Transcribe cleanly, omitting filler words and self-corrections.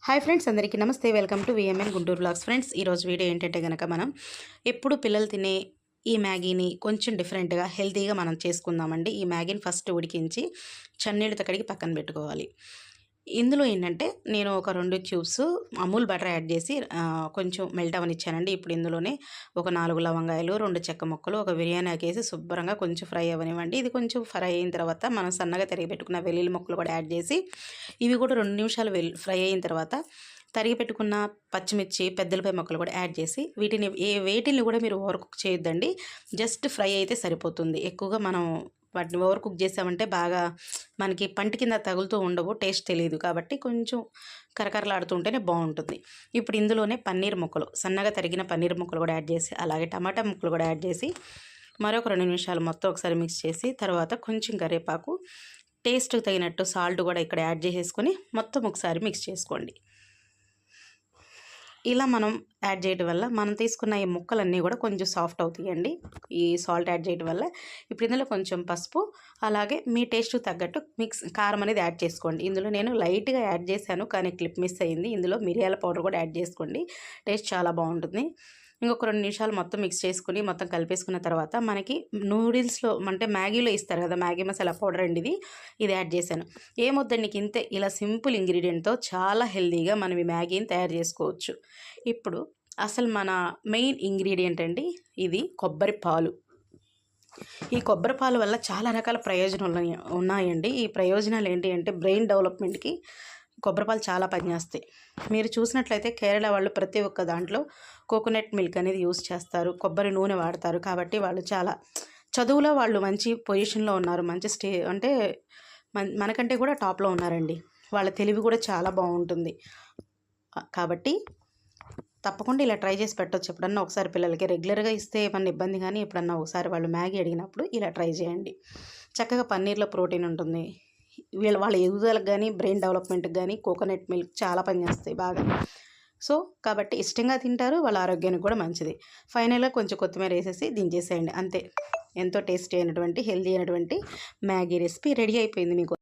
Hi friends, అందరికీ నమస్తే. Welcome to VMN Guntur blogs. Friends, ఈరోజు వీడియో ఏంటంటే కనుక మనం ఎప్పుడు పిల్లలు తినే ఈ మ్యాగీని కొంచెం డిఫరెంట్గా హెల్తీగా మనం చేసుకుందామండి. ఈ మ్యాగీని ఫస్ట్ ఉడికించి చన్నీళ్ళతో కడిగి పక్కన పెట్టుకోవాలి. ఇందులో ఏంటంటే నేను ఒక 2 క్యూబ్స్ అమూల్ బటర్ యాడ్ చేసి కొంచెం మెల్ట్ అవ్వనిచ్చానండి. ఇప్పుడు ఇందులోనే ఒక 4 లవంగాయలు, 2 చెక్క ముక్కలు, ఒక బిర్యానీ ఆకేసి శుభ్రంగా కొంచెం ఫ్రై అవ్వనివ్వండి. ఇది కొంచెం ఫ్రై అయిన తర్వాత మనం సన్నగా తరిగి పెట్టుకున్న వెల్లుల్లి ముక్కలు కూడా యాడ్ చేసి ఇవి కూడా 2 నిమిషాలు ఫ్రై అయిన తర్వాత తరిగి పెట్టుకున్న పచ్చిమిర్చి, పెద్దలపై ముక్కలు కూడా యాడ్ చేసి వేటిని కూడా మీరు ఓవర్ కుక్ చేయొద్దండి. జస్ట్ ఫ్రై అయితే సరిపోతుంది. ఎక్కువగా మనం వాటిని ఓవర్ కుక్ చేసామంటే బాగా మనకి పంటి కింద తగులుతూ ఉండవు, టేస్ట్ తెలియదు. కాబట్టి కొంచెం కరకరలాడుతూ ఉంటేనే బాగుంటుంది. ఇప్పుడు ఇందులోనే పన్నీర్ ముక్కలు, సన్నగా తరిగిన పన్నీర్ ముక్కలు కూడా యాడ్ చేసి, అలాగే టమాటా ముక్కలు కూడా యాడ్ చేసి మరొక 2 నిమిషాలు మొత్తం ఒకసారి మిక్స్ చేసి, తర్వాత కొంచెం కరివేపాకు, టేస్ట్కి తగినట్టు సాల్ట్ కూడా ఇక్కడ యాడ్ చేసేసుకొని మొత్తం ఒకసారి మిక్స్ చేసుకోండి. ఇలా మనం యాడ్ చేయడం వల్ల మనం తీసుకున్న ఈ ముక్కలన్నీ కూడా కొంచెం సాఫ్ట్ అవుతాయండి, ఈ సాల్ట్ యాడ్ చేయడం వల్ల. ఇప్పుడు ఇందులో కొంచెం పసుపు, అలాగే మీ టేస్ట్కి తగ్గట్టు కారం అనేది యాడ్ చేసుకోండి. ఇందులో నేను లైట్గా యాడ్ చేశాను, కానీ క్లిప్ మిస్ అయ్యింది. ఇందులో మిరియాల పౌడర్ కూడా యాడ్ చేసుకోండి, టేస్ట్ చాలా బాగుంటుంది. ఇంకొక 2 నిమిషాలు మొత్తం మిక్స్ చేసుకుని మొత్తం కలిపేసుకున్న తర్వాత మనకి నూడిల్స్లో అంటే మ్యాగీలో ఇస్తారు కదా, మ్యాగీ మసాలా పౌడర్ అండి, ఇది యాడ్ చేశాను. ఏమొద్దండి, ఇంతే. ఇలా సింపుల్ ఇంగ్రీడియంట్తో చాలా హెల్తీగా మనం ఈ మ్యాగీని తయారు చేసుకోవచ్చు. ఇప్పుడు అసలు మన మెయిన్ ఇంగ్రీడియంట్ అండి, ఇది కొబ్బరి పాలు. ఈ కొబ్బరి పాలు వల్ల చాలా రకాల ప్రయోజనాలు ఉన్నాయండి. ఈ ప్రయోజనాలు ఏంటి అంటే బ్రెయిన్ డెవలప్మెంట్కి కొబ్బరిపాలు చాలా పనిచేస్తాయి. మీరు చూసినట్లయితే కేరళ వాళ్ళు ప్రతి ఒక్క దాంట్లో కోకోనట్ మిల్క్ అనేది యూస్ చేస్తారు, కొబ్బరి నూనె వాడతారు. కాబట్టి వాళ్ళు చాలా చదువులో వాళ్ళు మంచి పొజిషన్లో ఉన్నారు, మంచి అంటే మనకంటే కూడా టాప్లో ఉన్నారండి. వాళ్ళ తెలివి కూడా చాలా బాగుంటుంది. కాబట్టి తప్పకుండా ఇలా ట్రై చేసి పెట్టవచ్చు. ఎప్పుడన్నా ఒకసారి పిల్లలకి రెగ్యులర్గా ఇస్తే ఏమన్నా ఇబ్బంది, కానీ ఎప్పుడన్నా ఒకసారి వాళ్ళు మ్యాగీ అడిగినప్పుడు ఇలా ట్రై చేయండి. చక్కగా పన్నీర్లో ప్రోటీన్ ఉంటుంది. వాళ్ళ ఎదుగుదలకు కానీ బ్రెయిన్ డెవలప్మెంట్కి కానీ కోకోనట్ మిల్క్ చాలా పనిచేస్తాయి బాగా. సో కాబట్టి ఇష్టంగా తింటారు, వాళ్ళ ఆరోగ్యానికి కూడా మంచిది. ఫైనల్గా కొంచెం కొత్తిమీర వేసేసి దించేసేయండి, అంతే. ఎంతో టేస్టీ అయినటువంటి హెల్తీ అయినటువంటి మ్యాగీ రెసిపీ రెడీ అయిపోయింది మీకు.